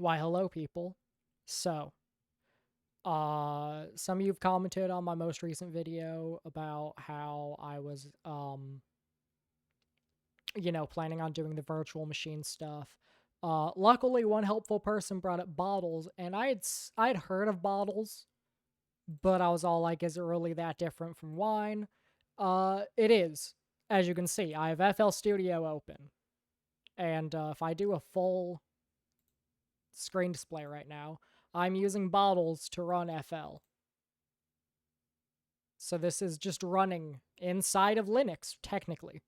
Why, hello, people. So, some of you have commented on my most recent video about how I was, planning on doing the virtual machine stuff. Luckily, one helpful person brought up bottles, and I'd heard of bottles, but I was all like, is it really that different from wine? It is. As you can see, I have FL Studio open, and if I do a full screen display right now, I'm using bottles to run FL. So this is just running inside of Linux, technically.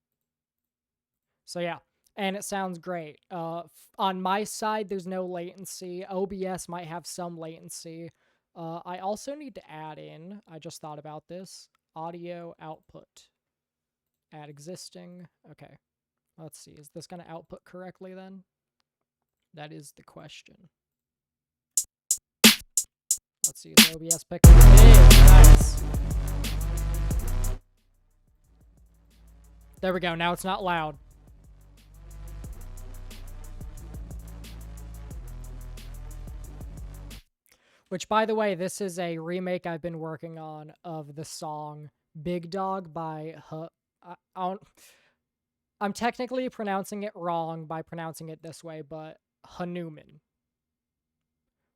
So yeah, and it sounds great. On my side, there's no latency. OBS might have some latency. I also need to add in, I just thought about this, audio output. Add existing. Okay, let's see. Is this going to output correctly then? That is the question. Let's see, is OBS picking? It is, nice. There we go, now it's not loud. Which, by the way, this is a remake I've been working on of the song Big Dog by I'm technically pronouncing it wrong by pronouncing it this way, but Hanuman.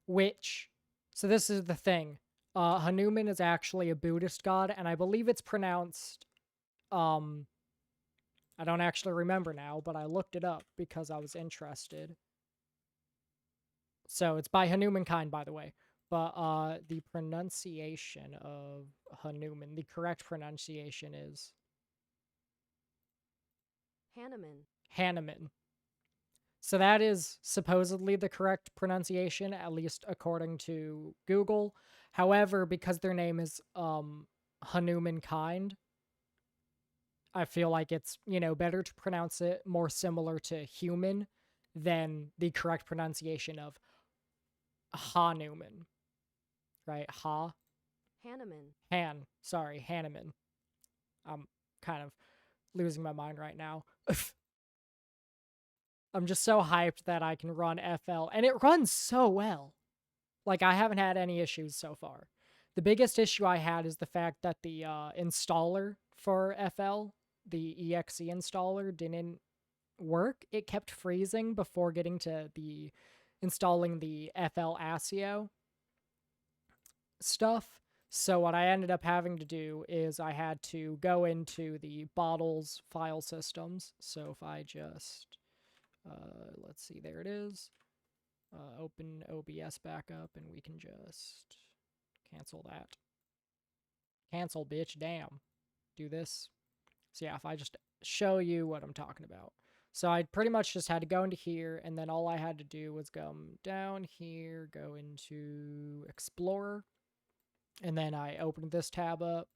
So this is the thing. Hanuman is actually a Buddhist god, and I believe it's pronounced, I don't actually remember now, but I looked it up because I was interested. So it's by Hanumankind, by the way. But the pronunciation of Hanuman, the correct pronunciation is Hanuman. So that is supposedly the correct pronunciation, at least according to Google. However, because their name is Hanumankind, I feel like it's, better to pronounce it more similar to human than the correct pronunciation of Hanuman. Right? Hanuman. I'm kind of losing my mind right now. I'm just so hyped that I can run FL, and it runs so well. Like, I haven't had any issues so far. The biggest issue I had is the fact that the installer for FL, the exe installer, didn't work. It kept freezing before getting to the installing the FL ASIO stuff. So what I ended up having to do is I had to go into the bottles file systems. So if I just, let's see, there it is. Open OBS back up and we can just cancel that. Cancel, bitch, damn. Do this. So yeah, if I just show you what I'm talking about. So I pretty much just had to go into here, and then all I had to do was come down here, go into Explorer, and then I opened this tab up,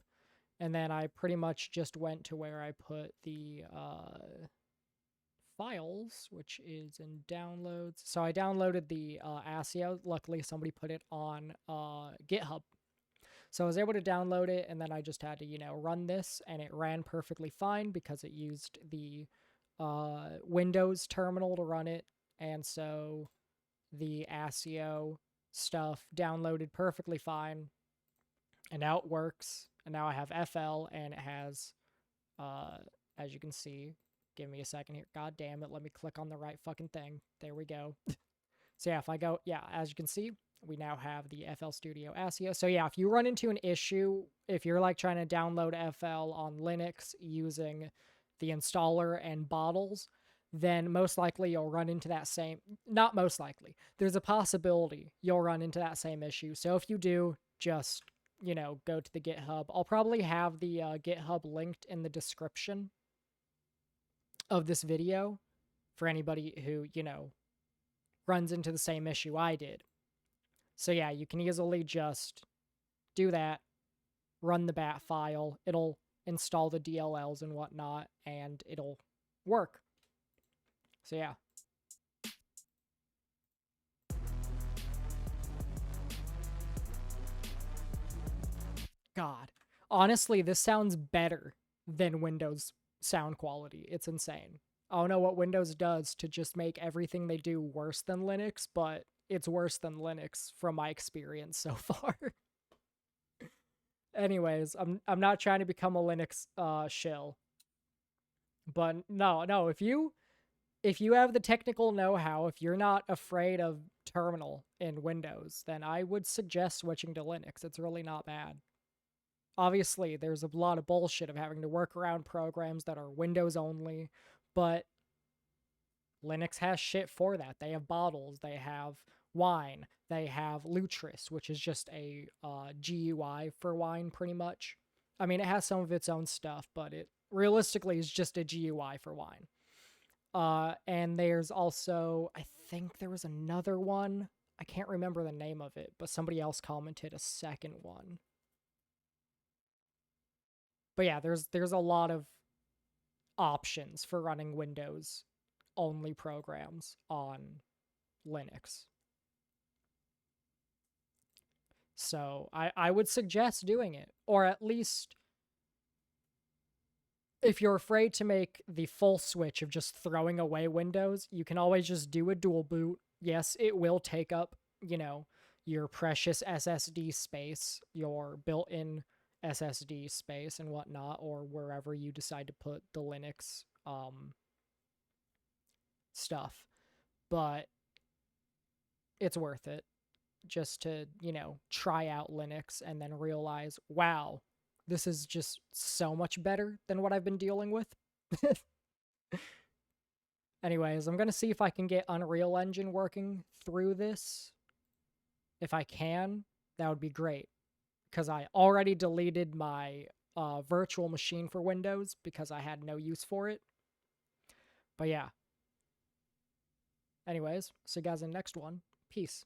and then I pretty much just went to where I put the files, which is in downloads. So I downloaded the ASIO. Luckily, somebody put it on GitHub. So I was able to download it, and then I just had to, run this, and it ran perfectly fine because it used the Windows terminal to run it, and so the ASIO stuff downloaded perfectly fine, and now it works, and now I have FL, and it has, as you can see, give me a second here, god damn it, let me click on the right fucking thing, there we go. So yeah, if I go, yeah, as you can see, we now have the FL Studio ASIO. So yeah, if you run into an issue, if you're like trying to download FL on Linux using the installer and bottles, then most likely you'll run into that same, not most likely, there's a possibility you'll run into that same issue. So if you do, just, go to the GitHub. I'll probably have the GitHub linked in the description of this video for anybody who, runs into the same issue I did. So yeah, you can easily just do that, run the bat file, it'll install the DLLs and whatnot, and it'll work. So yeah. God. Honestly, this sounds better than Windows sound quality. It's insane. I don't know what Windows does to just make everything they do worse than Linux, but it's worse than Linux from my experience so far. Anyways, I'm not trying to become a Linux shill. But no, if you have the technical know-how, if you're not afraid of terminal in Windows, then I would suggest switching to Linux. It's really not bad. Obviously, there's a lot of bullshit of having to work around programs that are Windows only, but Linux has shit for that. They have bottles, they have Wine, they have Lutris, which is just a GUI for Wine, pretty much. I mean, it has some of its own stuff, but it realistically is just a GUI for Wine. And there's also, I think there was another one. I can't remember the name of it, but somebody else commented a second one. But yeah, there's a lot of options for running Windows only programs on Linux. So I would suggest doing it, or at least if you're afraid to make the full switch of just throwing away Windows, you can always just do a dual boot. Yes, it will take up, your precious SSD space, your built-in SSD space and whatnot, or wherever you decide to put the Linux stuff. But it's worth it just to, try out Linux and then realize, wow, this is just so much better than what I've been dealing with. Anyways, I'm going to see if I can get Unreal Engine working through this. If I can, that would be great. Because I already deleted my virtual machine for Windows because I had no use for it. But yeah. Anyways, see you guys in the next one. Peace.